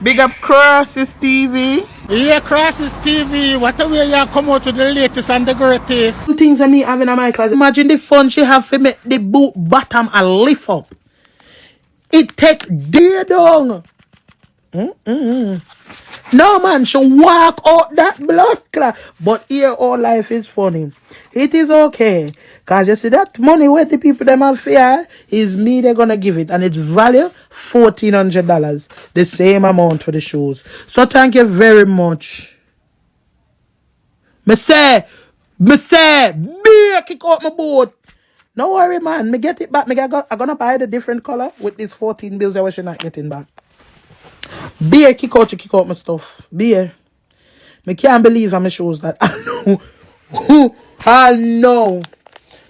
Big up Crosses TV. Yeah, Crosses TV. What a way you come out with the latest and the greatest. Some things I me having in my closet. Imagine the fun she have to make the boot bottom a lift up. It take day down. No man, she walk out that blood clot. But here all life is funny. It is okay. Cause you see that money where the people them have fear is me they're gonna give it. And it's value $1,400. The same amount for the shoes. So thank you very much. Me say, kick out my boat. No worry, man. Me get it back. I'm gonna buy the different color with these 14 bills that we're not getting back. Beer, kick out my stuff. Beer. Me can't believe how my shows that. I know.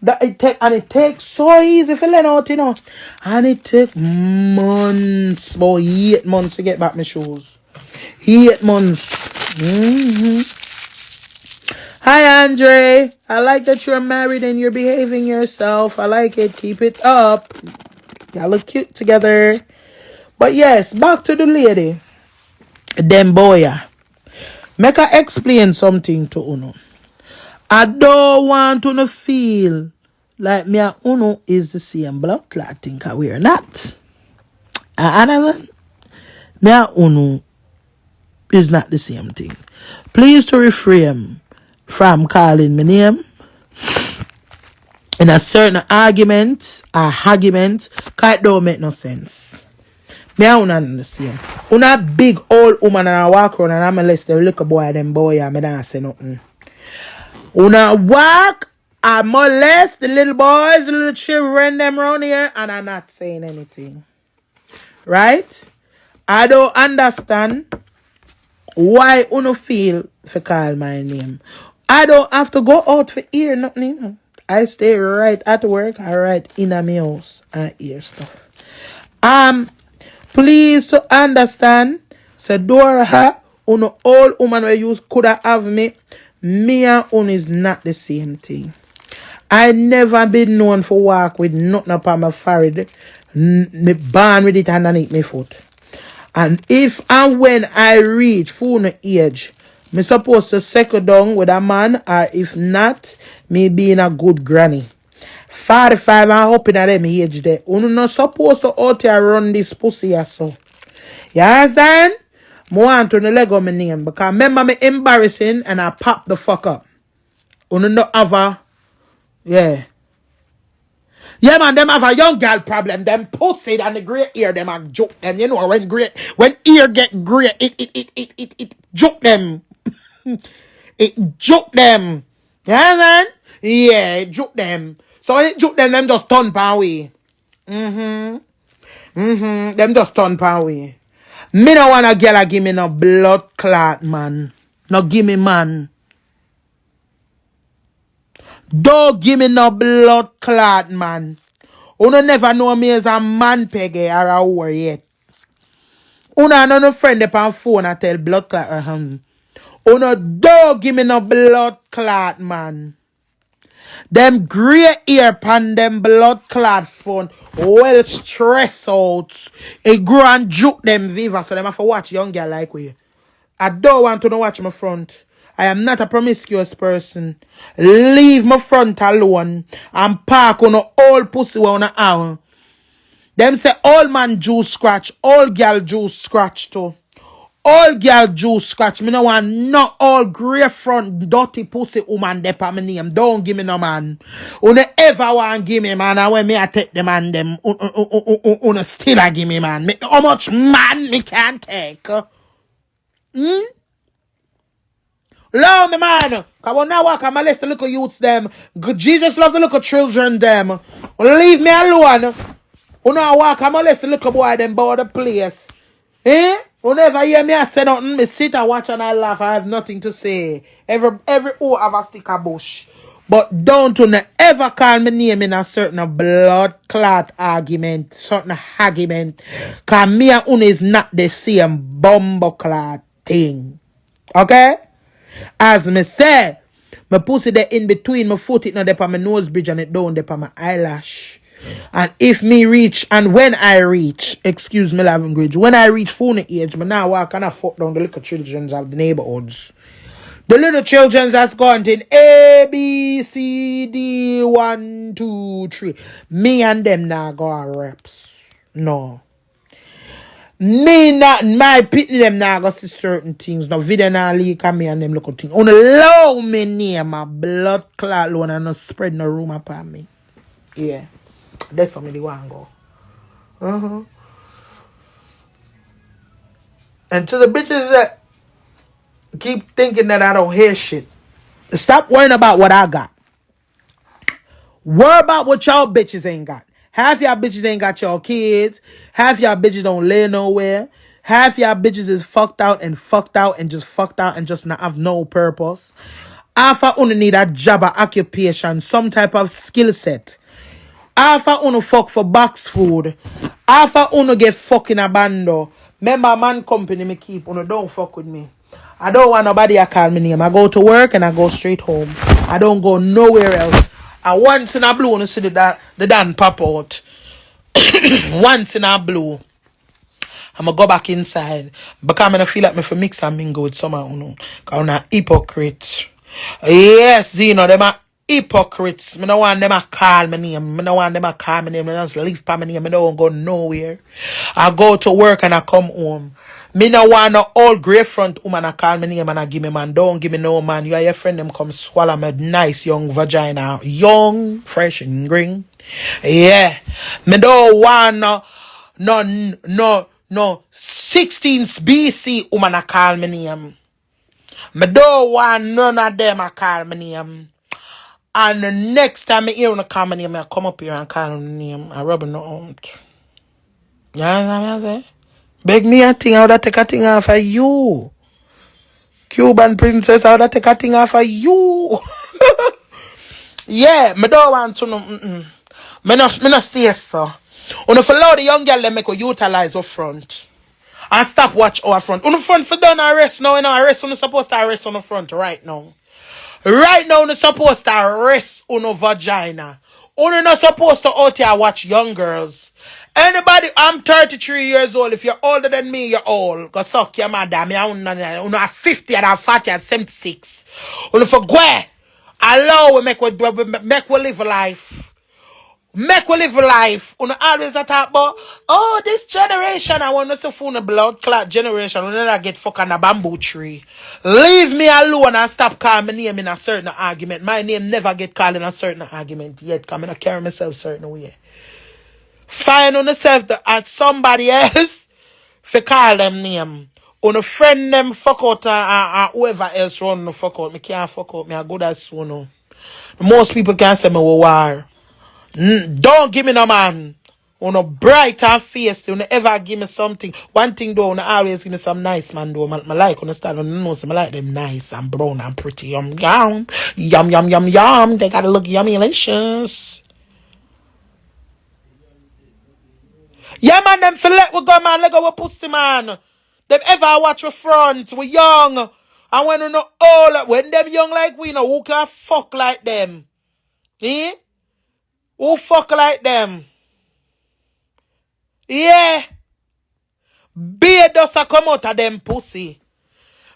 That it takes so easy for learn out, you know. And it takes months, about 8 months to get back my shows. 8 months. Hi, Andre. I like that you're married and you're behaving yourself. I like it. Keep it up. Y'all look cute together. But yes, back to the lady. Them boy. Make her explain something to Uno. I don't want to feel like me and Uno is the same blood clot. Think we're not. And me and Uno is not the same thing. Please to refrain from calling my name in a certain argument or argument, cause it don't make no sense. Me and Una understand. Una big old woman and I walk around and I molest the little boy them boy and me don't say nothing. Una walk and molest the little boys, the little children them around here and I'm not saying anything. Right? I don't understand why Una feel for call my name. I don't have to go out for hear nothing. I stay right at work. I right in my house and hear stuff. Please to understand. So Dora, Uno all woman we use could have me. Me and Uno is not the same thing. I never been known for walk with nothing upon my forehead. Me born with it underneath my foot. And if and when I reach full age, me supposed to settle down with a man, or if not, me being a good granny. 45 and hoping at them age there. Uno not supposed to out here run this pussy or so. You understand? I want to leg on my name because remember me embarrassing and I pop the fuck up. Uno not have a yeah. Yeah, man, them have a young girl problem. Them pussy and the great ear, them a joke them. You know, when ear get great, it joke them. It joke them. Yeah, man? Yeah, it joke them. So when it joke them just turn pan way. Them just turn pan way. Me no want a girl give me no blood clot, man. No give me, man. Don't give me no blood clot, man. Uno never know me as a man peggy or a whore yet. Uno no friend upon phone and tell blood clot. Uno don't give me no blood clot, man. Them grey ear pan them blood clot phone well stressed out. It grow and juke them viva so them have to watch young girl like we. I don't want to watch my front. I am not a promiscuous person. Leave my front alone and park on a old pussy on a hour. Them say all man juice scratch, all girl juice scratch too. All girl juice scratch. Me no want not all grey front dirty pussy woman dey pa my name. Don't give me no man. Una ever want give me man and when me I take the man them una still a give me man. How much man me can take? Love me, man. Come on now, walk. I'm molest the little youths, them. Jesus love the little children, them. Leave me alone. Now walk. I'm molest the little boy, them, board the place. Eh? Whenever you hear me, I say nothing. Me sit and watch and I laugh. I have nothing to say. Every O have a stick of bush. But don't ever call me name in a certain blood clot argument. Certain argument. Because me and Una is not the same bumbo clot thing. Okay? As me say, my pussy there in between my foot, it not there on my nose bridge and it down there on my eyelash. And if me reach, and when I reach, excuse me language, when I reach phone age, me now walk and I fuck down the little children of the neighborhoods. The little children that's gone in A, B, C, D, 1, 2, 3. Me and them now go on reps. No. Me not, my pitney them now go see certain things. No video now leak and me and them look at things. Only allow me near my blood clot loan and not spread no rumor upon me. Yeah. That's how me the one go. And to the bitches that keep thinking that I don't hear shit, stop worrying about what I got. Worry about what y'all bitches ain't got. Half y'all bitches ain't got y'all kids. Half y'all bitches don't live nowhere. Half y'all bitches is fucked out and just not have no purpose. Half of you need a job or occupation, some type of skill set. Half of you fuck for box food. Half of you get fucking abandoned. Remember man company me keep, you don't fuck with me. I don't want nobody to call me name. I go to work and I go straight home. I don't go nowhere else. And once in a blue, you see the Dan pop out. Once in a blue, I'm going to go back inside. Because I feel like me for mix and mingle with someone, you know. Because I'm a hypocrite. Yes, Zeno, them are hypocrites. I don't want them to call me name. I don't want them to call me name. I just leave for my name. I don't go nowhere. I go to work and I come home. Me no want no old grey front woman to call me name and I give me man. Don't give me no man. You and your friend them come swallow my nice young vagina. Young, fresh and green. Yeah. Me don't want no 16th BC woman to call me name. Me don't want none of them to call me name. And the next time I hear one call me name, I come up here and call me name. I rub no out. You understand what I say? Beg me a thing, I would take a thing off of you. Cuban princess, I would take a thing off of you. Yeah, me don't want to know. Me not stay so. When you allow the young girl them make you utilize our front. And stop watch our front. On the front for done arrest now, you know, arrest on supposed to arrest on the front right now. Right now, you're supposed to arrest on a vagina. You're not supposed to out here watch young girls. Anybody, I'm 33 years old. If you're older than me, you're old. Because suck your mother. I'm 50 and I'm 40 and 76. You're for go. Allow we make we live life. Make we live life. You always talk about, oh, this generation, I want us to phone a blood clot generation. We never get fuck on a bamboo tree. Leave me alone and stop calling my name in a certain argument. My name never get called in a certain argument yet. Because I don't carry myself certain way. Find on yourself at somebody else for call them name. On a friend them fuck out and whoever else run the fuck out. Me can't fuck out. Me a good as soon. Most people can't say me war. Don't give me no man. On a bright and face, don't ever give me something. One thing though, always give me some nice man though. I like understand. I know so I like them nice and brown and pretty. Yum. Yum. They gotta look yummy delicious. Yeah, man, them select we go, man. Let go with pussy, man. Them ever watch your front. We young. And when you know old, when them young like we know, who can fuck like them? Eh? Who fuck like them? Yeah. Beard does a come out of them pussy.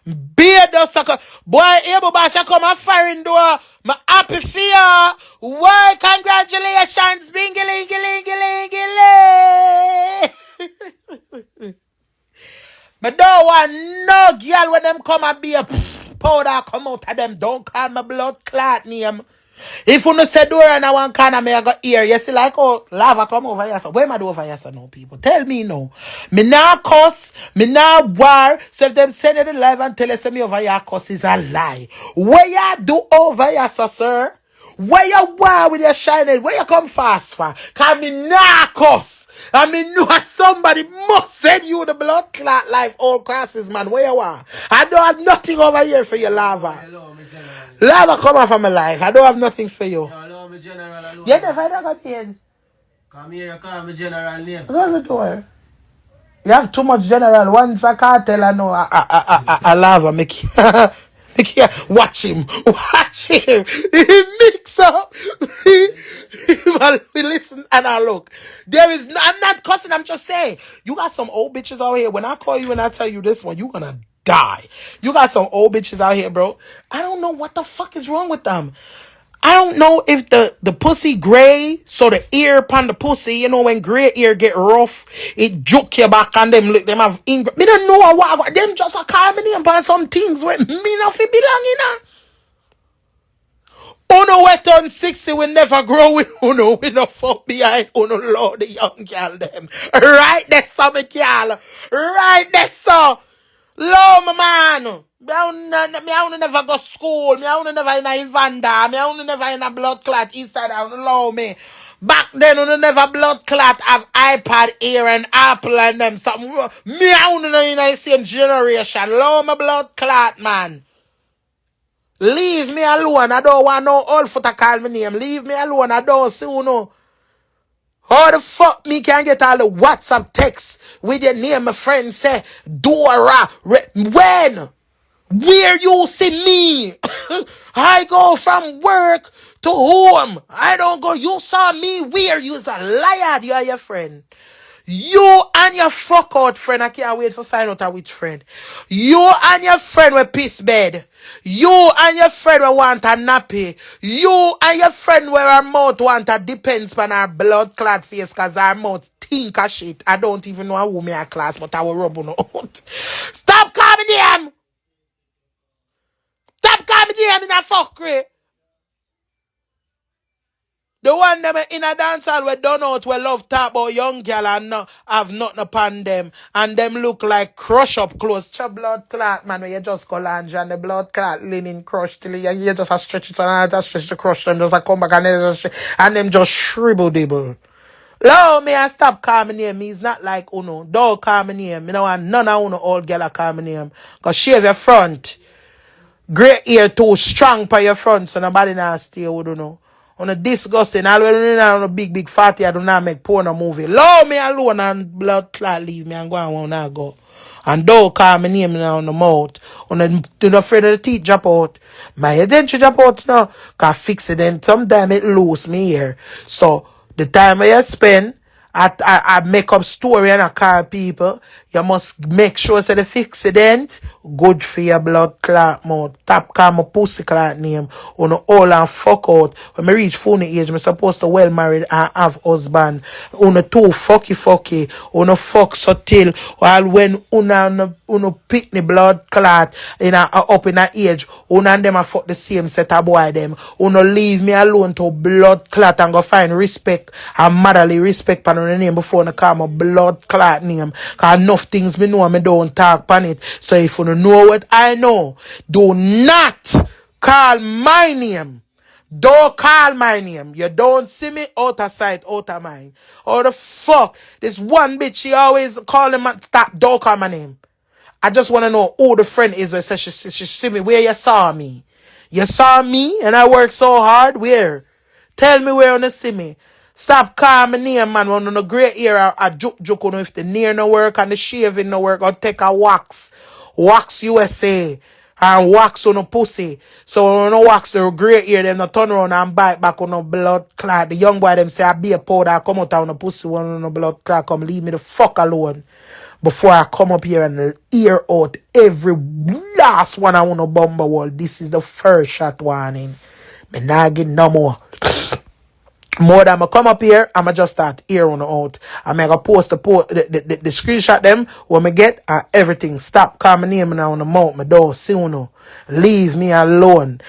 Beard does a come. Boy, able boss a come a foreign door. My happy for ya. Why, congratulations, bingily. But don't want no girl when them come and be a powder come out of them. Don't call my blood clot name. If you no say Dora and I want corner me I got ear, you see like oh lava come over here. So where am I do over here so no people? Tell me no. Me now cuss, me now war. So if them send it in live and tell us me over here cuss is a lie. Where you do over here, so, sir? Where you war with your shining? Where you come fast for? Cause me now cuss. I mean, know somebody must send you the blood clot life all crosses, man. Where you are? I don't have nothing over here for your lava. Hello, me general. Lava come off of my life. I don't have nothing for you. Hello, me general. Hello. Yeah, if I don't got paid. Come here, call me general name. What's the door? You have too much general. Once a cartel, I know a lava make you. Watch him. Watch him. He mix up. Man, we listen and I look. There is no, I'm not cussing, I'm just saying. You got some old bitches out here. When I call you and I tell you this one, you gonna die. You got some old bitches out here, bro. I don't know what the fuck is wrong with them. I don't know if the pussy gray, so the ear upon the pussy, you know, when gray ear get rough, it juke your back and them look, them have me don't know what them just a call me name by some things where me nothing belong in her. Uno wet on 60 will never grow with Uno. We no fuck behind Uno Lord the young girl them. Right there, so me girl. Right there, so. Love my man. Me I never go school. Me I never in a Evander. Me I never in a blood clot. Eastside I love me. Back then I never blood clot have iPad Air and Apple and them something. Me I in the same generation. Love my blood clot, man. Leave me alone. I don't want no old foot to call me name. Leave me alone. I don't see you know. How the fuck me can get all the WhatsApp texts with your name? My friend say Dora. When? Where you see me? I go from work to home. I don't go. You saw me where? You's a liar. You are your friend. You and your fuck out friend, I can't wait for find out which friend. You and your friend will piss bed. You and your friend will want a nappy. You and your friend where her mouth want a depends on her blood clot face cause her mouth think of shit. I don't even know who me a class, but I will rub on out. Stop calling them! Stop calling them in a fuckery! The one them in a dance hall we done out we love talk about young girl and no, have nothing upon them. And them look like crush up clothes. Cha blood clot, man, where you just go lunge and the blood clot linen crush till you just a stretch it and a stretch to crush them. Just a come back and they just, and them just shrivel dibble. Lord, me and stop calling me name. He's not like Uno. Don't call me name. You know, and none of Uno old girl are call me name. Cause shave your front. Great ear too strong for your front so nobody now stay with you know. On a disgusting, always on a big fatty, I do not make porn or movie. Love me alone and blood clot leave me and go and want to go. And don't call me name now on the mouth. On the, do not afraid of the teeth drop out. My head drop out now. Cause fix it then sometimes it lose me here. So the time I spend, I make up story and I call people. You must make sure that the accident good for your blood clot mouth. Tap call my pussy clot name. On all and fuck out. When I reach funny age, I'm supposed to well married and have husband. On too fucky. On fuck so till while when uno pick the blood clot in a up in a age, uno and them a fuck the same set of boy them. Uno leave me alone to blood clot and go find respect and motherly respect on the name before I call my blood clot name. Cause enough things me know me don't talk on it. So if you don't know what I know, do not call my name. Don't call my name. You don't see me out of sight, out of mind. How the fuck? This one bitch, she always call him and stop, don't call my name. I just want to know who the friend is who says she see me. Where you saw me? You saw me and I worked so hard? Where? Tell me where you see me. Stop calling me name, man. When on a great era, I joke if the near no work and the shaving no work, or take a wax USA, and wax on a pussy. So when I wax the great ear, them no turn around and bite back on a blood clot. The young boy them say I be a powder, I come out on a pussy one on a blood clot, come leave me the fuck alone. Before I come up here and ear out every last one I want to bomb a wall. This is the first shot warning. Me not get no more. More than I come up here, I'ma just start ear on out. I'm gonna post the screenshot them when I get everything. Stop calling my name now on the mouth. My door soon. Leave me alone.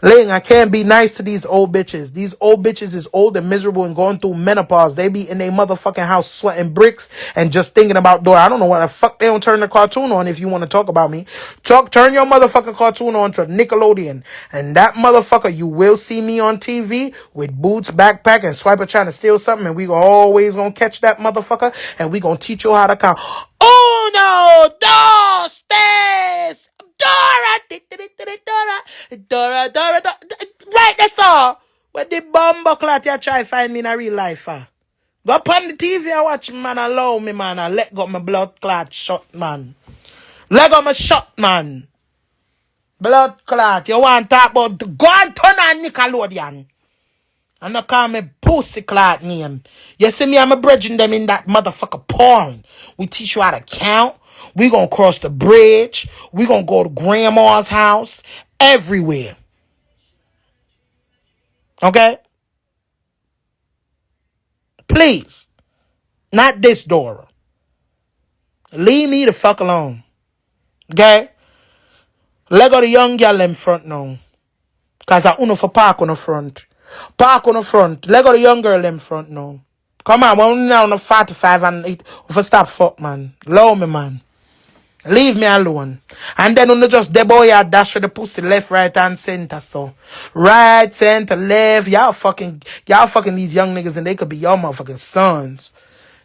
Ling, I can't be nice to these old bitches. These old bitches is old and miserable and going through menopause. They be in their motherfucking house sweating bricks and just thinking about Dora. I don't know why the fuck they don't turn the cartoon on if you want to talk about me. Turn your motherfucking cartoon on to Nickelodeon. And that motherfucker, you will see me on TV with boots, backpack, and Swiper trying to steal something. And we always gonna catch that motherfucker and we gonna teach you how to count. Uno, dos, tres. Dora. Right, that's all. When the bomber clot you try find me in a real life, Go up on the TV and watch me, man. Allow me, man. I let go my blood clot shot, man. Let go my shot, man. Blood clot. You want to talk about the God turn on Nickelodeon. And not call me pussy clot name. You see me, I'm a bridging them in that motherfucker porn. We teach you how to count. We gonna cross the bridge. We gonna go to grandma's house. Everywhere. Okay? Please. Not this Dora. Leave me the fuck alone. Okay? Let go the young girl in front now. Cause I uno for park on the front. Park on the front. Let go the young girl in front now. Come on, we're now on the 45 and it for stop fuck man. Love me man. Leave me alone. And then uno just the boy dash with the pussy left, right and center. So right, center, left. Y'all fucking these young niggas and they could be your motherfucking sons.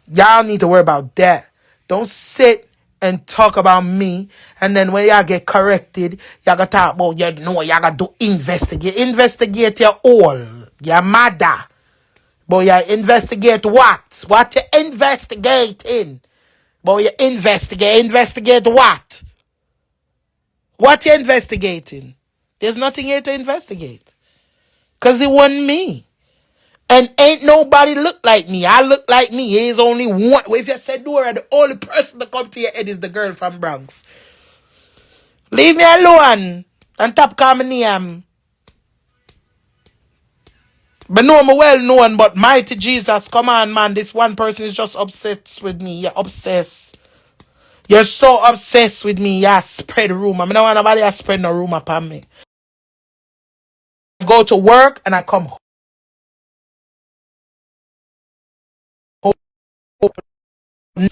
Y'all need to worry about that. Don't sit and talk about me, and then when y'all get corrected, y'all gotta talk about, you know, y'all gotta do investigate. Investigate your all. Your mother. But you investigate what? What you investigating? But you investigate. Investigate what? What you investigating? There's nothing here to investigate. Because it wasn't me. And ain't nobody look like me. I look like me. There's only one. If you said Dora, the only person that come to your head is the girl from Bronx. Leave me alone. And top call me name. But no, I'm well known, but mighty Jesus, come on, man. This one person is just obsessed with me. You're obsessed. You're so obsessed with me. You spread rumor. I don't want nobody to spread no rumor upon me. I go to work and I come home.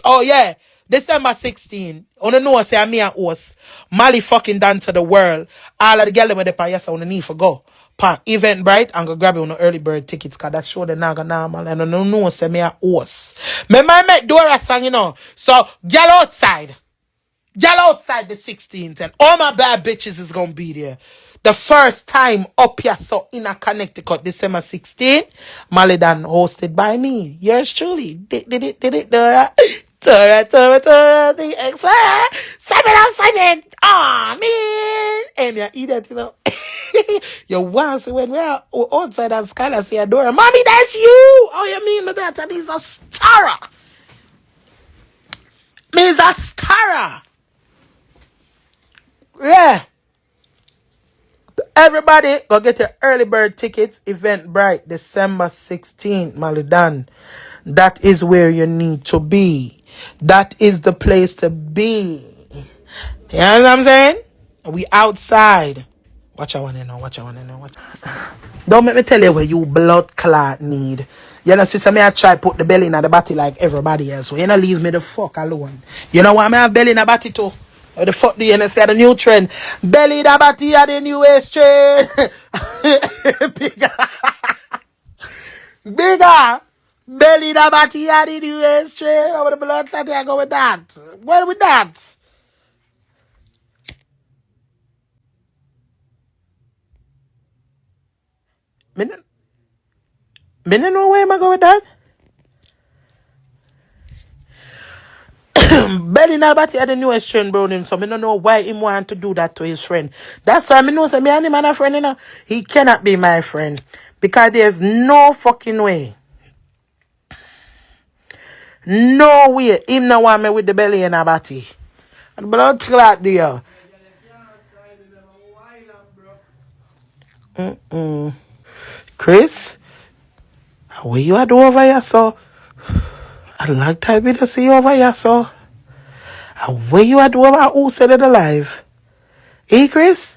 Oh yeah, December 16. On the know say me and host Mali fucking done to the world. All of the girls with the yes on the need for go. Pa event bright and go grab it on the early bird tickets cause that show the naga normal and on the know say me and host. Me make Dora song, you know. So girl outside. Girl outside the 16th and all my bad bitches is gonna be there. The first time up here so in a Connecticut, December 16th, Malidan hosted by me. Yours truly. Did it, Dora. Dora, the Explorer. Simon. Aw, man. And you eat that, you know. You once when we're outside and Skylar say, Dora, Mommy, that's you. Oh, you mean that? And he's a star. Me's a star. Yeah. Everybody go get your early bird tickets. Event bright December 16th, Malidan. That is where you need to be. That is the place to be. You know what I'm saying? We outside. Watch I wanna know. Don't make me tell you where you blood clot need. You know, sister, me I try put the belly in the body like everybody else. So you know, leave me the fuck alone. You know why me have belly in the body too? What the fuck do you say the new trend? Belly in the body are the newest trend. Bigger. Belly in the body are the newest trend. Over the blood clot, I go with that. Where with that? Me don't know where am I going with that. Belly Nabati had the newest trend, bro. Him, so I don't know why he want to do that to his friend. That's why I know say me and him and a friend, you know. He cannot be my friend. Because there's no fucking way. No way. Him no want me with the belly and Nabati. And blood clot there. Chris, what you are doing over here, so? A long time to see you over here, so. What you are doing about who said it alive? Hey, Chris?